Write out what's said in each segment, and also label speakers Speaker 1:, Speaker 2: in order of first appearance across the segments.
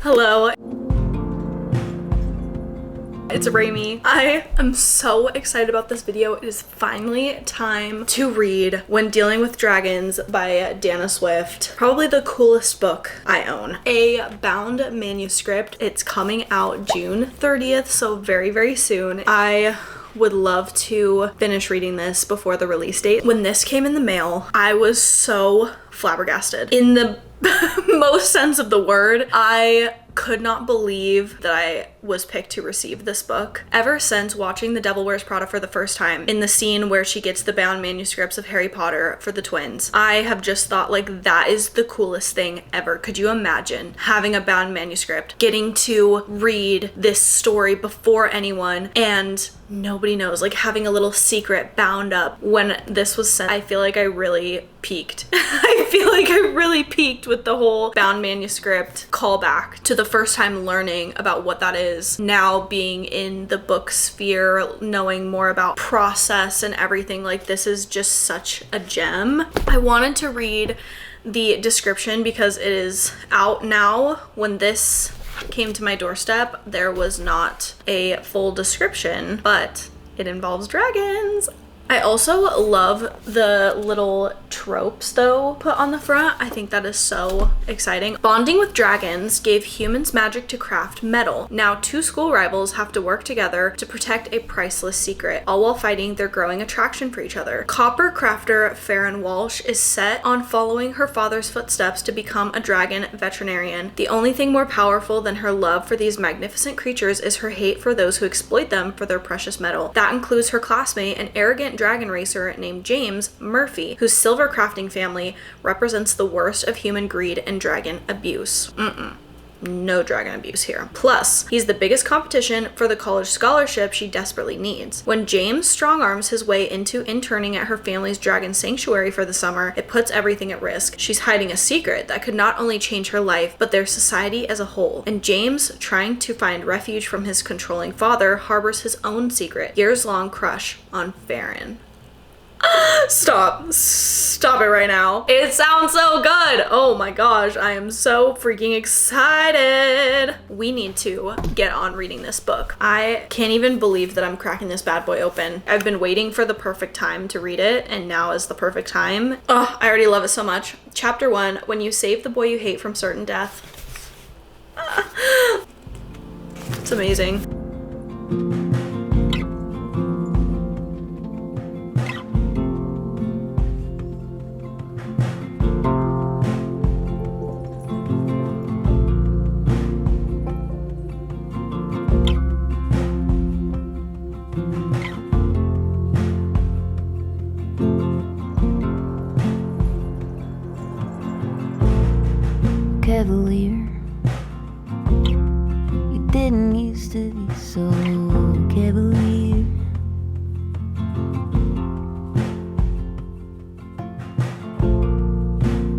Speaker 1: Hello. It's Raimi. I am so excited about this video. It is finally time to read When Dealing with Dragons by Dana Swift. Probably the coolest book I own. A bound manuscript. It's coming out June 30th, so very, very soon. I would love to finish reading this before the release date. When this came in the mail, I was so flabbergasted. In the most sense of the word, I could not believe that I was picked to receive this book. Ever since watching The Devil Wears Prada for the first time, in the scene where she gets the bound manuscripts of Harry Potter for the twins, I have just thought, like, that is the coolest thing ever. Could you imagine having a bound manuscript, getting to read this story before anyone, and nobody knows, like having a little secret bound up? When this was sent, I feel like I really peaked. I feel like I really peaked with the whole bound manuscript callback to the first time learning about what that is. Now being in the book sphere, knowing more about process and everything, like this is just such a gem. I wanted to read the description because it is out now. When this came to my doorstep, there was not a full description, but it involves dragons. I also love the little tropes though put on the front. I think that is so exciting. Bonding with dragons gave humans magic to craft metal. Now 2 school rivals have to work together to protect a priceless secret, all while fighting their growing attraction for each other. Copper crafter Farron Walsh is set on following her father's footsteps to become a dragon veterinarian. The only thing more powerful than her love for these magnificent creatures is her hate for those who exploit them for their precious metal. That includes her classmate, an arrogant dragon racer named James Murphy, whose silver crafting family represents the worst of human greed and dragon abuse. No dragon abuse here. Plus, he's the biggest competition for the college scholarship she desperately needs. When James strong-arms his way into interning at her family's dragon sanctuary for the summer, it puts everything at risk. She's hiding a secret that could not only change her life, but their society as a whole. And James, trying to find refuge from his controlling father, harbors his own secret, years-long crush on Farron. Stop it right now. It sounds so good. Oh my gosh, I am so freaking excited. We need to get on reading this book. I can't even believe that I'm cracking this bad boy open. I've been waiting for the perfect time to read it, and now is the perfect time. Oh, I already love it so much. Chapter 1, When You Save the Boy You Hate from Certain Death. It's amazing.
Speaker 2: Cavalier, you didn't used to be so cavalier.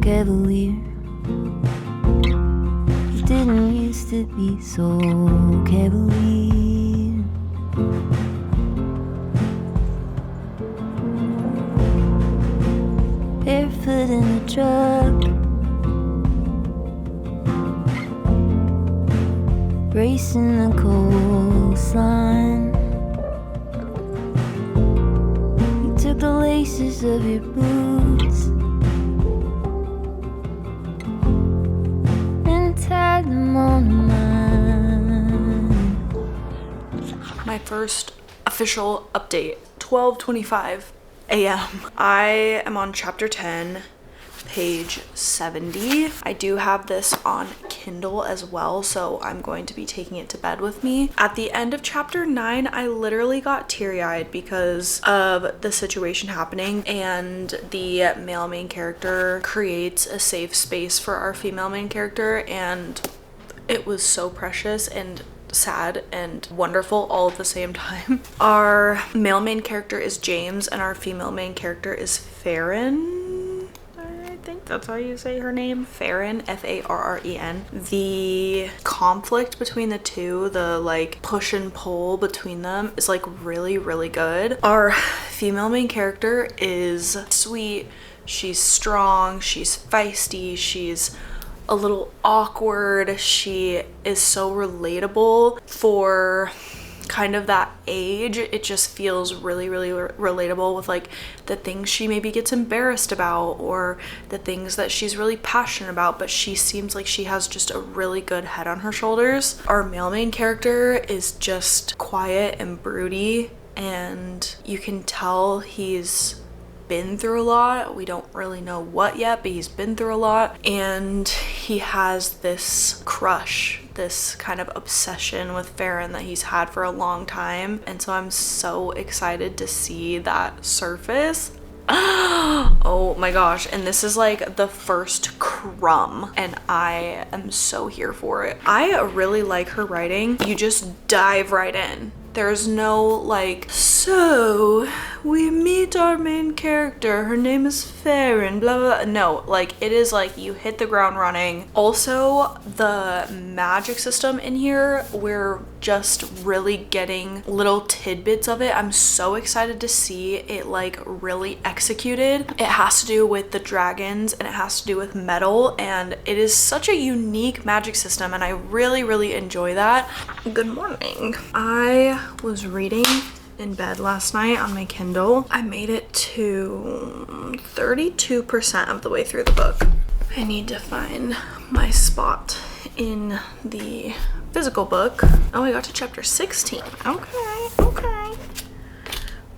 Speaker 2: Cavalier, you didn't used to be so cavalier. Barefoot in the truck, racing the coastline. You took the laces of your boots and tied them on mine.
Speaker 1: My first official update, 12:25 a.m. I am on chapter 10, page 70. I do have this on Kindle as well, so I'm going to be taking it to bed with me. At the end of chapter 9, I literally got teary-eyed because of the situation happening, and the male main character creates a safe space for our female main character, and it was so precious and sad and wonderful all at the same time. Our male main character is James and our female main character is Farron. I think that's how you say her name. Farron, F-A-R-R-E-N. The conflict between the two, the like push and pull between them is like really, really good. Our female main character is sweet. She's strong. She's feisty. She's a little awkward. She is so relatable for kind of that age. It just feels really, really relatable with like the things she maybe gets embarrassed about or the things that she's really passionate about, but she seems like she has just a really good head on her shoulders. Our male main character is just quiet and broody, and you can tell he's been through a lot. We don't really know what yet, but he's been through a lot, and he has this crush, this kind of obsession with Farron that he's had for a long time, and so I'm so excited to see that surface. Oh my gosh, and this is like the first crumb, and I am so here for it. I really like her writing. You just dive right in. There's no like, so we meet our main character, her name is Farron, blah, blah, blah. No, like it is like you hit the ground running. Also, the magic system in here, we're just really getting little tidbits of it. I'm so excited to see it like really executed. It has to do with the dragons and it has to do with metal, and it is such a unique magic system, and I really, really enjoy that. Good morning. I was reading in bed last night on my Kindle. I made it to 32% of the way through the book. I need to find my spot in the physical book. Oh, I got to chapter 16. Okay.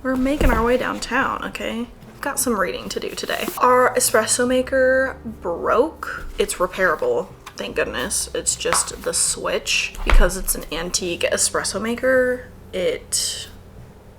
Speaker 1: We're making our way downtown, okay? Got some reading to do today. Our espresso maker broke. It's repairable. Thank goodness. It's just the switch. Because it's an antique espresso maker, it,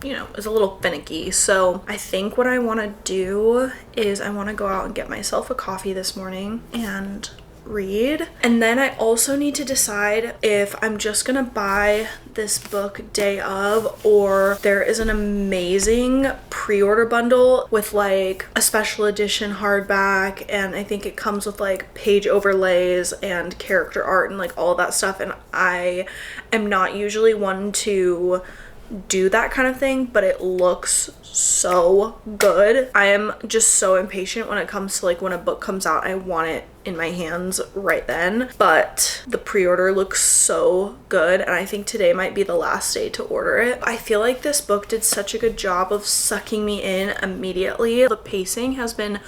Speaker 1: you know, is a little finicky. So I think what I want to do is I want to go out and get myself a coffee this morning and read. And then I also need to decide if I'm just gonna buy this book day of, or there is an amazing pre-order bundle with like a special edition hardback, and I think it comes with like page overlays and character art and like all that stuff, and I am not usually one to do that kind of thing, but it looks so good. I am just so impatient when it comes to like when a book comes out. I want it in my hands right then, but the pre-order looks so good, and I think today might be the last day to order it. I feel like this book did such a good job of sucking me in immediately. The pacing has been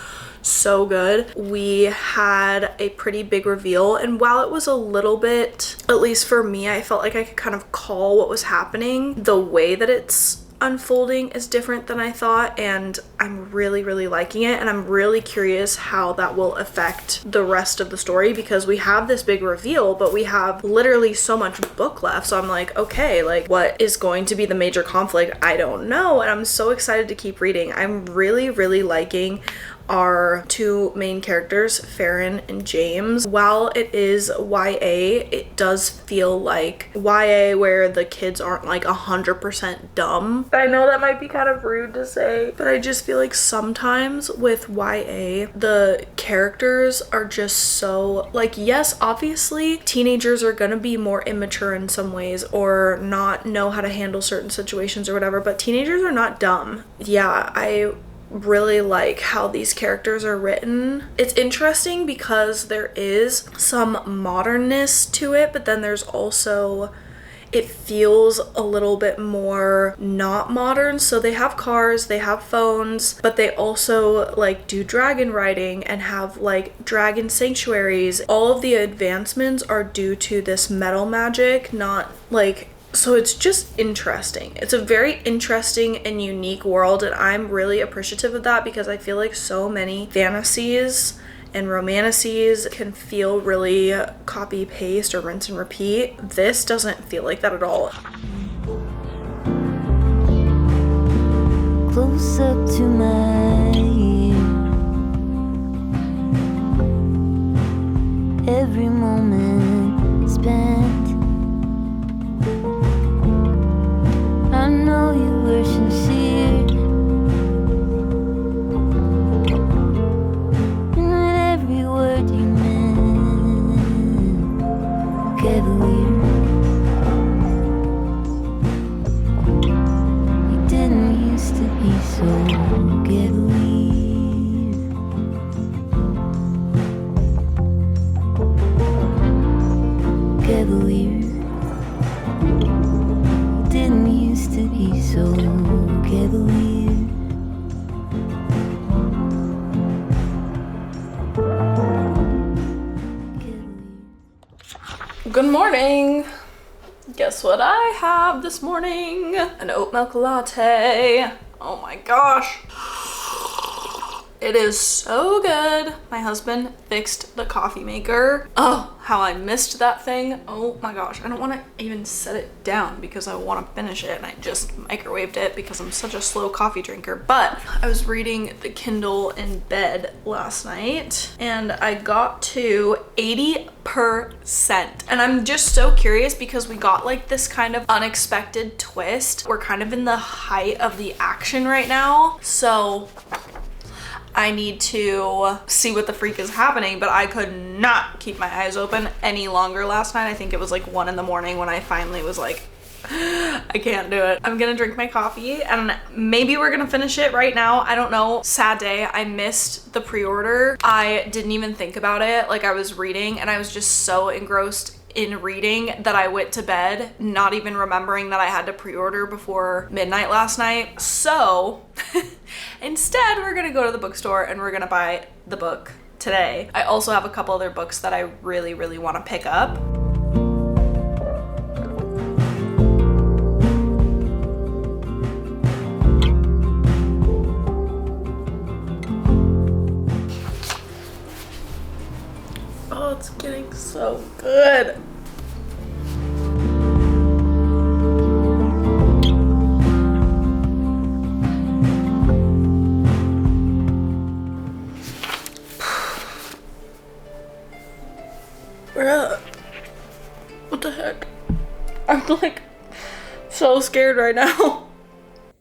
Speaker 1: so good. We had a pretty big reveal, and while it was a little bit, at least for me, I felt like I could kind of call what was happening, the way that it's unfolding is different than I thought, and I'm really, really liking it, and I'm really curious how that will affect the rest of the story, because we have this big reveal, but we have literally so much book left. So I'm like, okay, like what is going to be the major conflict? I don't know, and I'm so excited to keep reading. I'm really, really liking our two main characters, Farron and James. While it is YA, it does feel like YA where the kids aren't like 100% dumb. I know that might be kind of rude to say, but I just feel like sometimes with YA, the characters are just so like, yes, obviously teenagers are gonna be more immature in some ways or not know how to handle certain situations or whatever, but teenagers are not dumb. Yeah, I really like how these characters are written. It's interesting because there is some modernness to it, but then there's also, it feels a little bit more not modern. So they have cars, they have phones, but they also like do dragon riding and have like dragon sanctuaries. All of the advancements are due to this metal magic, not like, so it's just interesting. It's a very interesting and unique world, and I'm really appreciative of that, because I feel like so many fantasies and romanices can feel really copy paste or rinse and repeat. This doesn't feel like that at all.
Speaker 2: Close up to my ear, every moment spent, I know you were sincere, and that every word you meant, cavalier. You didn't used to be so cavalier. weird. Didn't used to be so cavalier.
Speaker 1: Good morning. Guess what I have this morning? An oat milk latte. Oh my gosh. It is so good. My husband fixed the coffee maker. Oh, how I missed that thing. Oh my gosh. I don't want to even set it down because I want to finish it, and I just microwaved it because I'm such a slow coffee drinker. But I was reading the Kindle in bed last night and I got to 80%. And I'm just so curious because we got like this kind of unexpected twist. We're kind of in the height of the action right now. So I need to see what the freak is happening, but I could not keep my eyes open any longer last night. I think it was like 1 a.m. when I finally was like, I can't do it. I'm gonna drink my coffee and maybe we're gonna finish it right now. I don't know. Sad day. I missed the pre-order. I didn't even think about it. Like, I was reading and I was just so engrossed in reading that I went to bed not even remembering that I had to pre-order before midnight last night. So instead we're gonna go to the bookstore and we're gonna buy the book today. I also have a couple other books that I really want to pick up. Oh, it's getting so good. What the heck? I'm like so scared right now.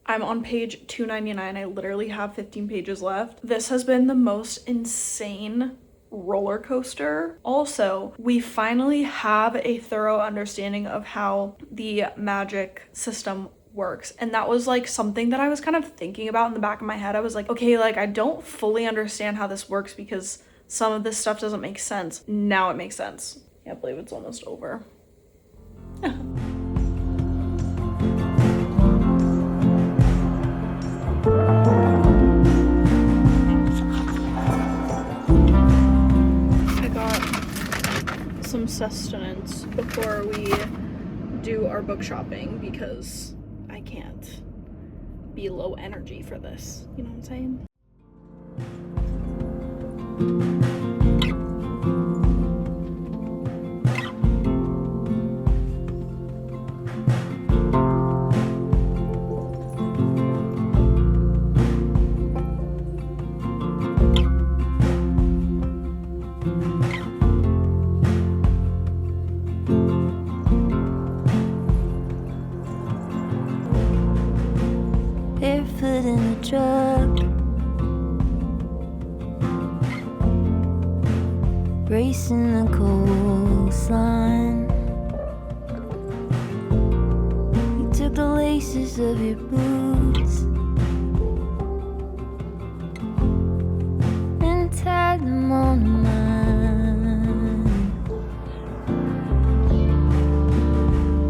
Speaker 1: I'm on page 299. I literally have 15 pages left. This has been the most insane roller coaster. Also, we finally have a thorough understanding of how the magic system works, and that was like something that I was kind of thinking about in the back of my head. I was like, okay, like I don't fully understand how this works because some of this stuff doesn't make sense. Now it makes sense. Can't believe it's almost over. Some sustenance before we do our book shopping because I can't be low energy for this. You know what I'm saying?
Speaker 2: Barefoot in the truck, racing the coastline. You took the laces of your boots and tied them on mine,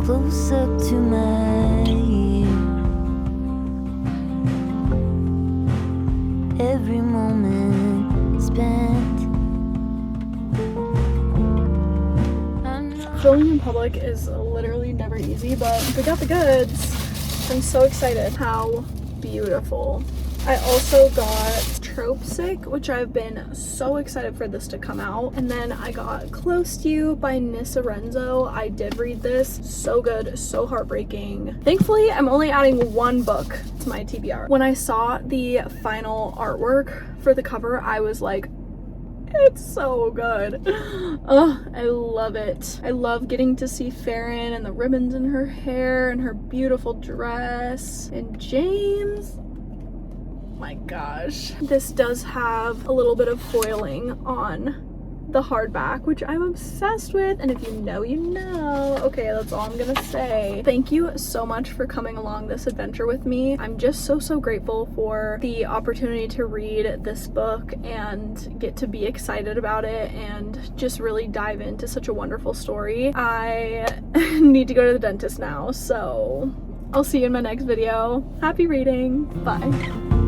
Speaker 2: close up to my ear. Every moment spent.
Speaker 1: Filming in public is literally never easy, but we got the goods. I'm so excited. How beautiful. I also got Tropesick, which I've been so excited for this to come out. And then I got Close to You by Nissa Renzo. I did read this. So good, so heartbreaking. Thankfully, I'm only adding one book to my TBR. When I saw the final artwork for the cover, I was like, it's so good. Oh, I love it. I love getting to see Farron and the ribbons in her hair and her beautiful dress. And James, my gosh. This does have a little bit of foiling on the hardback, which I'm obsessed with, and if you know, you know. Okay, that's all I'm gonna say. Thank you so much for coming along this adventure with me. I'm just so grateful for the opportunity to read this book and get to be excited about it and just really dive into such a wonderful story. I need to go to the dentist now, so I'll see you in my next video. Happy reading. Bye.